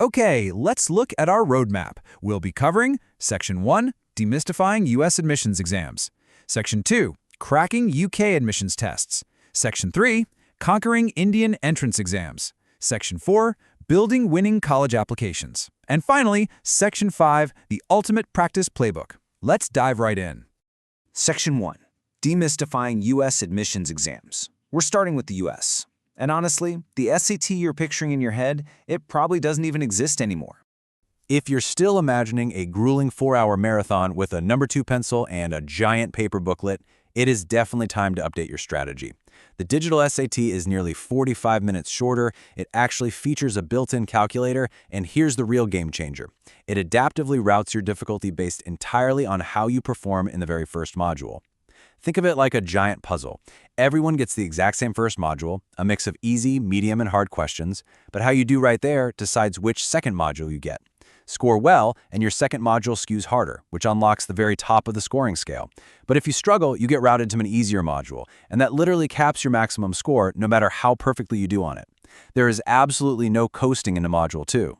Okay, let's look at our roadmap. We'll be covering Section 1, Demystifying U.S. Admissions Exams. Section 2, Cracking UK Admissions Tests. Section 3, Conquering Indian Entrance Exams. Section 4, Building Winning College Applications. And finally, Section 5, The Ultimate Practice Playbook. Let's dive right in. Section 1. Demystifying U.S. Admissions Exams. We're starting with the U.S. And honestly, the SAT you're picturing in your head, it probably doesn't even exist anymore. If you're still imagining a grueling 4-hour marathon with a number 2 pencil and a giant paper booklet, it is definitely time to update your strategy. The digital SAT is nearly 45 minutes shorter, it actually features a built-in calculator, and here's the real game changer. It adaptively routes your difficulty based entirely on how you perform in the very first module. Think of it like a giant puzzle. Everyone gets the exact same first module, a mix of easy, medium, and hard questions, but how you do right there decides which second module you get. Score well, and your second module skews harder, which unlocks the very top of the scoring scale. But if you struggle, you get routed to an easier module, and that literally caps your maximum score no matter how perfectly you do on it. There is absolutely no coasting into Module 2.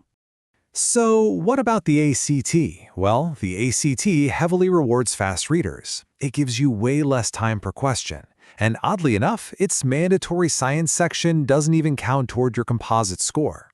So what about the ACT? Well, the ACT heavily rewards fast readers. It gives you way less time per question. And oddly enough, its mandatory science section doesn't even count toward your composite score.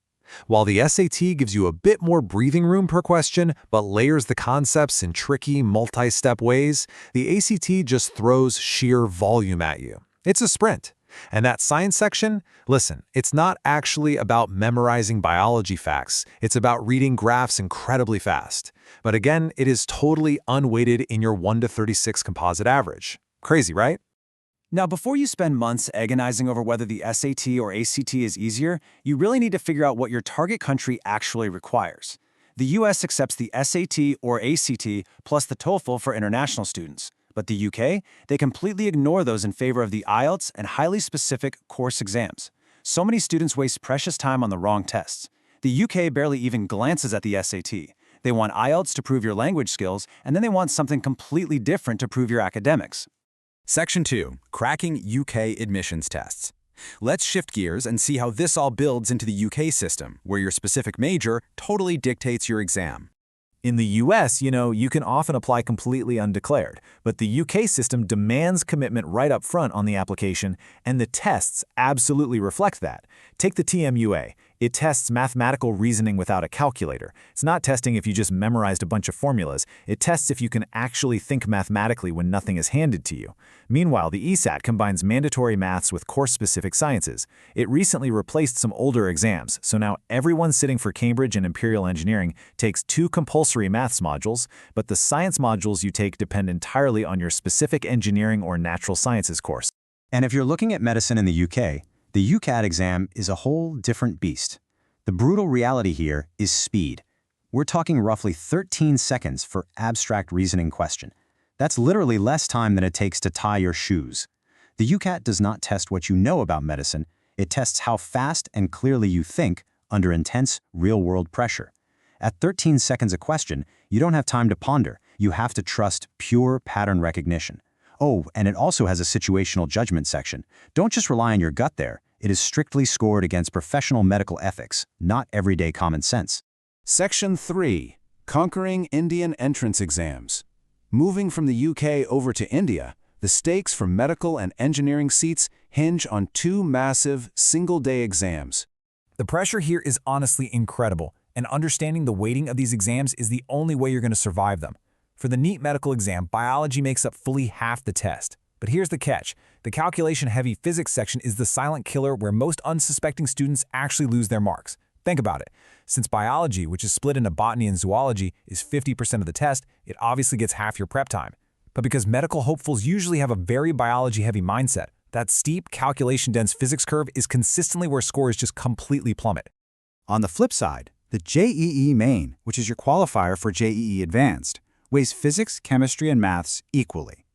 While the SAT gives you a bit more breathing room per question, but layers the concepts in tricky, multi-step ways, the ACT just throws sheer volume at you. It's a sprint. And that science section, listen, it's not actually about memorizing biology facts. It's about reading graphs incredibly fast. But again, it is totally unweighted in your 1 to 36 composite average. Crazy, right? Now, before you spend months agonizing over whether the SAT or ACT is easier, you really need to figure out what your target country actually requires. The US accepts the SAT or ACT plus the TOEFL for international students. But the UK, they completely ignore those in favor of the IELTS and highly specific course exams. So many students waste precious time on the wrong tests. The UK barely even glances at the SAT. They want IELTS to prove your language skills, and then they want something completely different to prove your academics. Section 2, Cracking UK Admissions Tests. Let's shift gears and see how this all builds into the UK system, where your specific major totally dictates your exam. In the US, you can often apply completely undeclared, but the UK system demands commitment right up front on the application, and the tests absolutely reflect that. Take the TMUA. It tests mathematical reasoning without a calculator. It's not testing if you just memorized a bunch of formulas. It tests if you can actually think mathematically when nothing is handed to you. Meanwhile, the ESAT combines mandatory maths with course-specific sciences. It recently replaced some older exams, so now everyone sitting for Cambridge and Imperial Engineering takes 2 compulsory maths modules, but the science modules you take depend entirely on your specific engineering or natural sciences course. And if you're looking at medicine in the UK, the UCAT exam is a whole different beast. The brutal reality here is speed. We're talking roughly 13 seconds for abstract reasoning question. That's literally less time than it takes to tie your shoes. The UCAT does not test what you know about medicine. It tests how fast and clearly you think under intense, real-world pressure. At 13 seconds a question, you don't have time to ponder. You have to trust pure pattern recognition. Oh, and it also has a situational judgment section. Don't just rely on your gut there. It is strictly scored against professional medical ethics, not everyday common sense. Section 3. Conquering Indian Entrance Exams. Moving from the UK over to India, the stakes for medical and engineering seats hinge on 2 massive, single-day exams. The pressure here is honestly incredible, and understanding the weighting of these exams is the only way you're going to survive them. For the NEET medical exam, biology makes up fully half the test. But here's the catch. The calculation-heavy physics section is the silent killer where most unsuspecting students actually lose their marks. Think about it. Since biology, which is split into botany and zoology, is 50% of the test, it obviously gets half your prep time. But because medical hopefuls usually have a very biology-heavy mindset, that steep, calculation-dense physics curve is consistently where scores just completely plummet. On the flip side, the JEE Main, which is your qualifier for JEE Advanced, weighs physics, chemistry, and maths equally.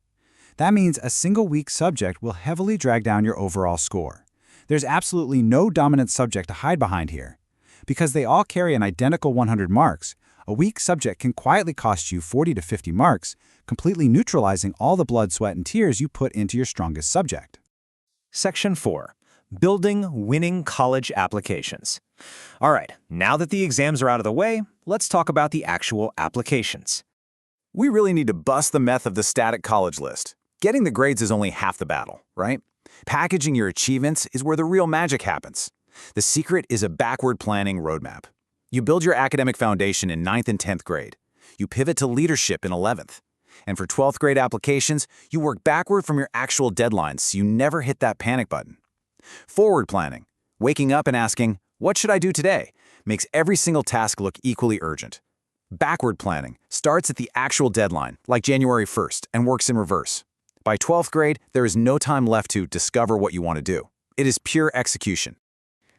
That means a single weak subject will heavily drag down your overall score. There's absolutely no dominant subject to hide behind here. Because they all carry an identical 100 marks, a weak subject can quietly cost you 40 to 50 marks, completely neutralizing all the blood, sweat, and tears you put into your strongest subject. Section 4. Building winning college applications. All right, now that the exams are out of the way, let's talk about the actual applications. We really need to bust the myth of the static college list. Getting the grades is only half the battle, right? Packaging your achievements is where the real magic happens. The secret is a backward planning roadmap. You build your academic foundation in 9th and 10th grade. You pivot to leadership in 11th. And for 12th grade applications, you work backward from your actual deadlines so you never hit that panic button. Forward planning, waking up and asking, what should I do today, makes every single task look equally urgent. Backward planning starts at the actual deadline, like January 1st, and works in reverse. By 12th grade, there is no time left to discover what you want to do. It is pure execution.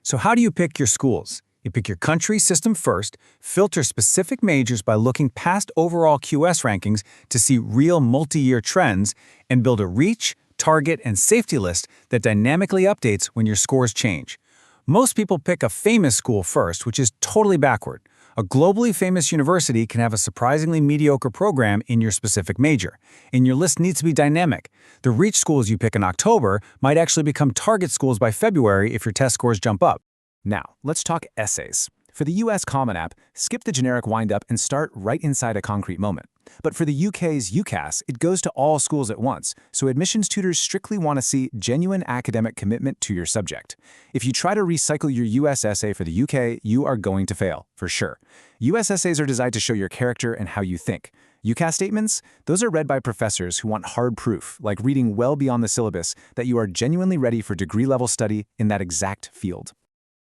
So how do you pick your schools? You pick your country system first, filter specific majors by looking past overall QS rankings to see real multi-year trends, and build a reach, target, and safety list that dynamically updates when your scores change. Most people pick a famous school first, which is totally backward. A globally famous university can have a surprisingly mediocre program in your specific major, and your list needs to be dynamic. The reach schools you pick in October might actually become target schools by February if your test scores jump up. Now, let's talk essays. For the US Common App, skip the generic wind-up and start right inside a concrete moment. But for the UK's UCAS, it goes to all schools at once, so admissions tutors strictly want to see genuine academic commitment to your subject. If you try to recycle your US essay for the UK, you are going to fail, for sure. US essays are designed to show your character and how you think. UCAS statements? Those are read by professors who want hard proof, like reading well beyond the syllabus, that you are genuinely ready for degree-level study in that exact field.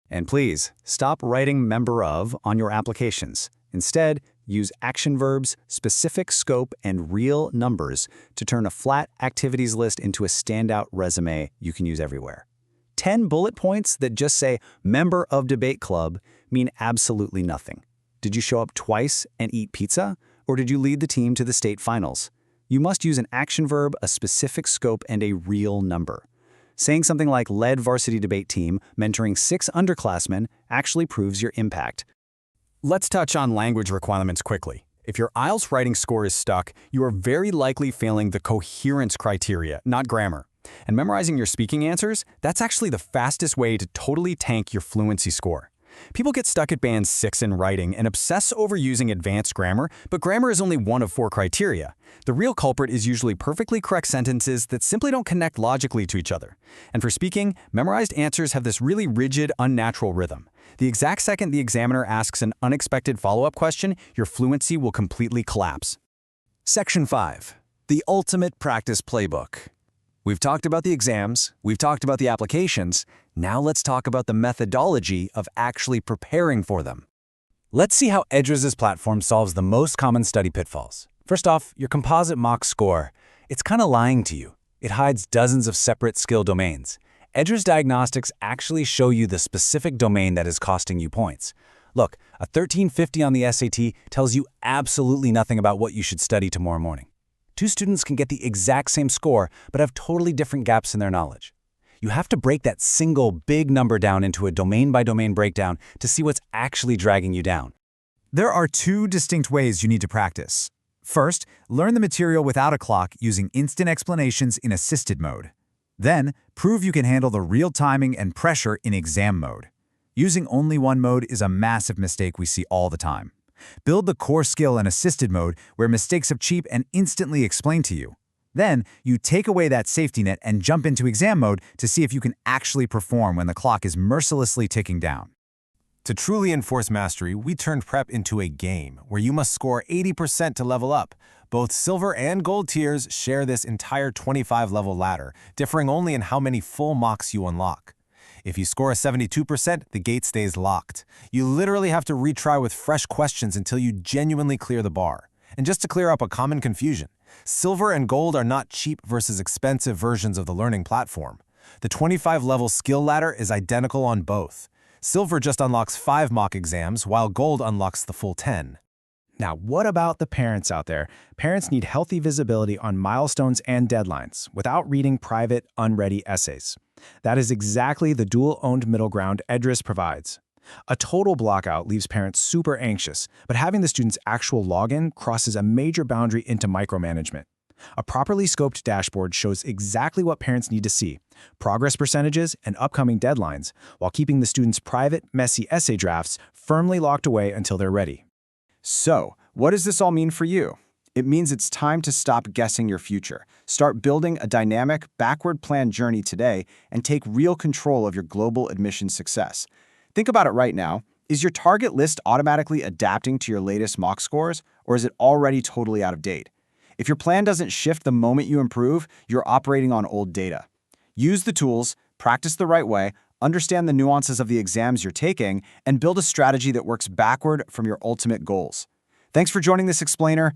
And please, stop writing member of on your applications. Instead, use action verbs, specific scope, and real numbers to turn a flat activities list into a standout resume you can use everywhere. 10 bullet points that just say member of debate club mean absolutely nothing. Did you show up twice and eat pizza? Or did you lead the team to the state finals? You must use an action verb, a specific scope, and a real number. Saying something like led varsity debate team, mentoring 6 underclassmen actually proves your impact. Let's touch on language requirements quickly. If your IELTS writing score is stuck, you are very likely failing the coherence criteria, not grammar. And memorizing your speaking answers, that's actually the fastest way to totally tank your fluency score. People get stuck at band 6 in writing and obsess over using advanced grammar, but grammar is only one of 4 criteria. The real culprit is usually perfectly correct sentences that simply don't connect logically to each other. And for speaking, memorized answers have this really rigid, unnatural rhythm. The exact second the examiner asks an unexpected follow-up question, your fluency will completely collapse. Section 5. The Ultimate Practice Playbook. We've talked about the exams, we've talked about the applications, now let's talk about the methodology of actually preparing for them. Let's see how Edrizz's platform solves the most common study pitfalls. First off, your composite mock score. It's kind of lying to you. It hides dozens of separate skill domains. Edrizz diagnostics actually show you the specific domain that is costing you points. Look, a 1350 on the SAT tells you absolutely nothing about what you should study tomorrow morning. 2 students can get the exact same score, but have totally different gaps in their knowledge. You have to break that single big number down into a domain-by-domain breakdown to see what's actually dragging you down. There are 2 distinct ways you need to practice. First, learn the material without a clock using instant explanations in assisted mode. Then, prove you can handle the real timing and pressure in exam mode. Using only one mode is a massive mistake we see all the time. Build the core skill in assisted mode where mistakes are cheap and instantly explained to you. Then, you take away that safety net and jump into exam mode to see if you can actually perform when the clock is mercilessly ticking down. To truly enforce mastery, we turned prep into a game where you must score 80% to level up. Both silver and gold tiers share this entire 25-level ladder, differing only in how many full mocks you unlock. If you score a 72%, the gate stays locked. You literally have to retry with fresh questions until you genuinely clear the bar. And just to clear up a common confusion, silver and gold are not cheap versus expensive versions of the learning platform. The 25-level skill ladder is identical on both. Silver just unlocks 5 mock exams, while gold unlocks the full 10. Now, what about the parents out there? Parents need healthy visibility on milestones and deadlines without reading private, unready essays. That is exactly the dual-owned middle ground Edrizz provides. A total blockout leaves parents super anxious, but having the student's actual login crosses a major boundary into micromanagement. A properly scoped dashboard shows exactly what parents need to see, progress percentages, and upcoming deadlines, while keeping the students' private, messy essay drafts firmly locked away until they're ready. So, what does this all mean for you? It means it's time to stop guessing your future. Start building a dynamic, backward-planned journey today and take real control of your global admissions success. Think about it right now. Is your target list automatically adapting to your latest mock scores, or is it already totally out of date? If your plan doesn't shift the moment you improve, you're operating on old data. Use the tools, practice the right way, understand the nuances of the exams you're taking, and build a strategy that works backward from your ultimate goals. Thanks for joining this explainer.